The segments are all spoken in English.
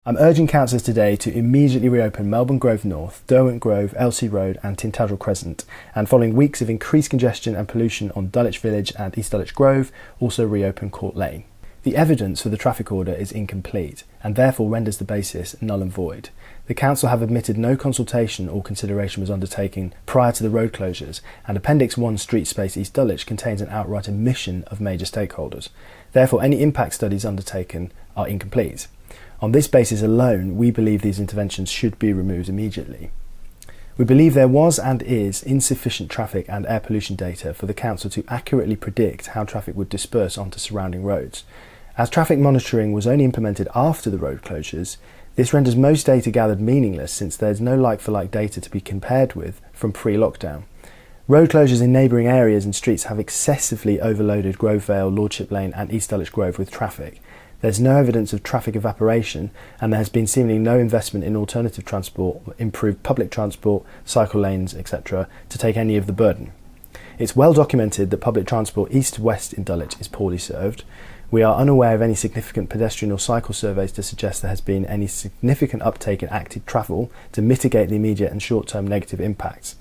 I'm urging councillors today to immediately reopen Melbourne Grove North, Derwent Grove, Elsie Road and Tintagel Crescent, and following weeks of increased congestion and pollution on Dulwich Village and East Dulwich Grove, also reopen Court Lane. The evidence for the traffic order is incomplete and therefore renders the basis null and void. The council have admitted no consultation or consideration was undertaken prior to the road closures, and Appendix 1 Street Space East Dulwich contains an outright omission of major stakeholders. Therefore, any impact studies undertaken are incomplete. On this basis alone, we believe these interventions should be removed immediately. We believe there was and is insufficient traffic and air pollution data for the council to accurately predict how traffic would disperse onto surrounding roads. As traffic monitoring was only implemented after the road closures, this renders most data gathered meaningless since there is no like-for-like data to be compared with from pre-lockdown. Road closures in neighbouring areas and streets have excessively overloaded Grove Vale, Lordship Lane and East Dulwich Grove with traffic. There's no evidence of traffic evaporation, and there has been seemingly no investment in alternative transport, improved public transport, cycle lanes, etc., to take any of the burden. It's well documented that public transport east-west in Dulwich is poorly served. We are unaware of any significant pedestrian or cycle surveys to suggest there has been any significant uptake in active travel to mitigate the immediate and short-term negative impacts.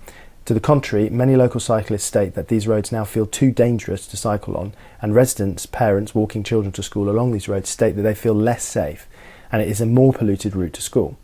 To the contrary, many local cyclists state that these roads now feel too dangerous to cycle on, and residents, parents walking children to school along these roads state that they feel less safe, and it is a more polluted route to school.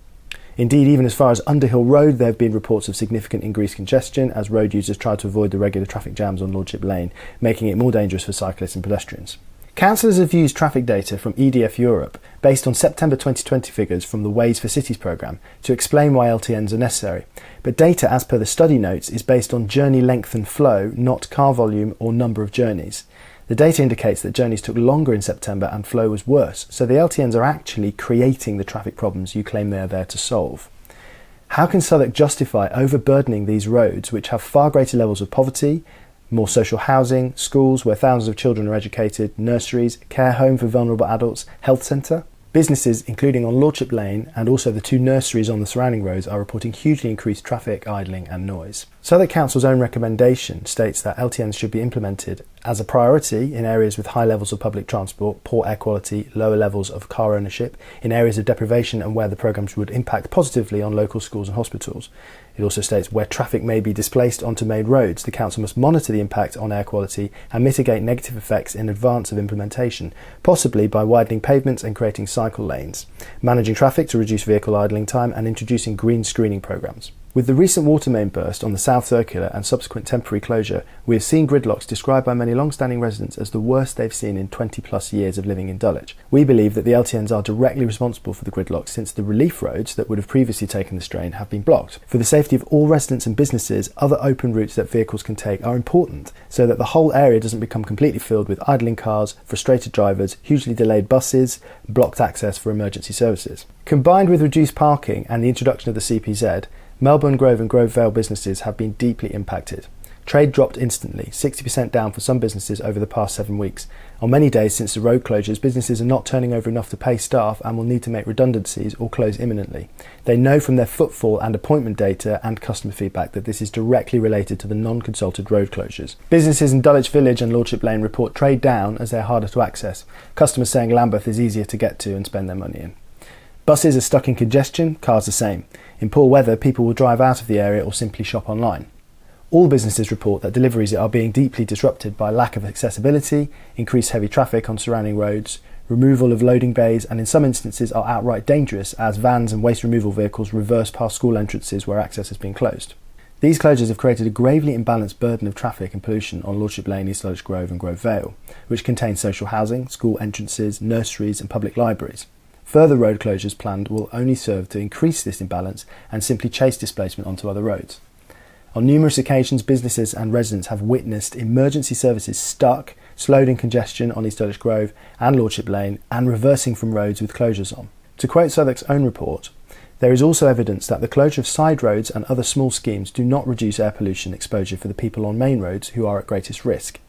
Indeed, even as far as Underhill Road, there have been reports of significant increased congestion as road users try to avoid the regular traffic jams on Lordship Lane, making it more dangerous for cyclists and pedestrians. Councillors have used traffic data from EDF Europe, based on September 2020 figures from the Ways for Cities programme, to explain why LTNs are necessary. But data, as per the study notes, is based on journey length and flow, not car volume or number of journeys. The data indicates that journeys took longer in September and flow was worse, so the LTNs are actually creating the traffic problems you claim they are there to solve. How can Southwark justify overburdening these roads, which have far greater levels of poverty, more social housing, schools where thousands of children are educated, nurseries, care home for vulnerable adults, health centre? Businesses, including on Lordship Lane and also the two nurseries on the surrounding roads, are reporting hugely increased traffic, idling and noise. Southwark Council's own recommendation states that LTNs should be implemented as a priority in areas with high levels of public transport, poor air quality, lower levels of car ownership, in areas of deprivation and where the programmes would impact positively on local schools and hospitals. It also states where traffic may be displaced onto main roads, the council must monitor the impact on air quality and mitigate negative effects in advance of implementation, possibly by widening pavements and creating cycle lanes, managing traffic to reduce vehicle idling time and introducing green screening programmes. With the recent water main burst on the South Circular and subsequent temporary closure, we have seen gridlocks described by many long-standing residents as the worst they've seen in 20 plus years of living in Dulwich. We believe that the LTNs are directly responsible for the gridlocks since the relief roads that would have previously taken the strain have been blocked. For the safety of all residents and businesses, other open routes that vehicles can take are important so that the whole area doesn't become completely filled with idling cars, frustrated drivers, hugely delayed buses, blocked access for emergency services. Combined with reduced parking and the introduction of the CPZ, Melbourne Grove and Grove Vale businesses have been deeply impacted. Trade dropped instantly, 60% down for some businesses over the past 7 weeks. On many days since the road closures, businesses are not turning over enough to pay staff and will need to make redundancies or close imminently. They know from their footfall and appointment data and customer feedback that this is directly related to the non-consulted road closures. Businesses in Dulwich Village and Lordship Lane report trade down as they're harder to access. Customers saying Lambeth is easier to get to and spend their money in. Buses are stuck in congestion, cars the same. In poor weather, people will drive out of the area or simply shop online. All businesses report that deliveries are being deeply disrupted by lack of accessibility, increased heavy traffic on surrounding roads, removal of loading bays, and in some instances are outright dangerous as vans and waste removal vehicles reverse past school entrances where access has been closed. These closures have created a gravely imbalanced burden of traffic and pollution on Lordship Lane, East Dulwich Grove and Grove Vale, which contains social housing, school entrances, nurseries and public libraries. Further road closures planned will only serve to increase this imbalance and simply chase displacement onto other roads. On numerous occasions, businesses and residents have witnessed emergency services stuck, slowed in congestion on East Dulwich Grove and Lordship Lane, and reversing from roads with closures on. To quote Southwark's own report, there is also evidence that the closure of side roads and other small schemes do not reduce air pollution exposure for the people on main roads who are at greatest risk.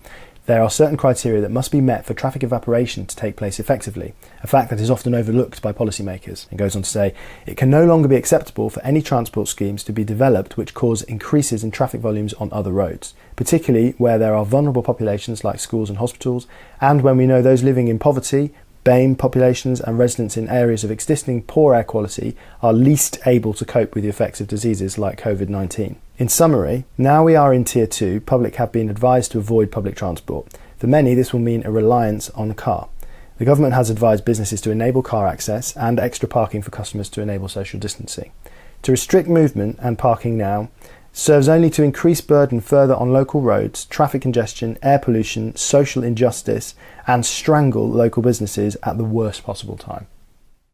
There are certain criteria that must be met for traffic evaporation to take place effectively, a fact that is often overlooked by policymakers. It goes on to say, it can no longer be acceptable for any transport schemes to be developed which cause increases in traffic volumes on other roads, particularly where there are vulnerable populations like schools and hospitals, and when we know those living in poverty BAME populations and residents in areas of existing poor air quality are least able to cope with the effects of diseases like COVID-19. In summary, now we are in Tier 2, public have been advised to avoid public transport. For many, this will mean a reliance on a car. The government has advised businesses to enable car access and extra parking for customers to enable social distancing. To restrict movement and parking now serves only to increase burden further on local roads, traffic congestion, air pollution, social injustice, and strangle local businesses at the worst possible time.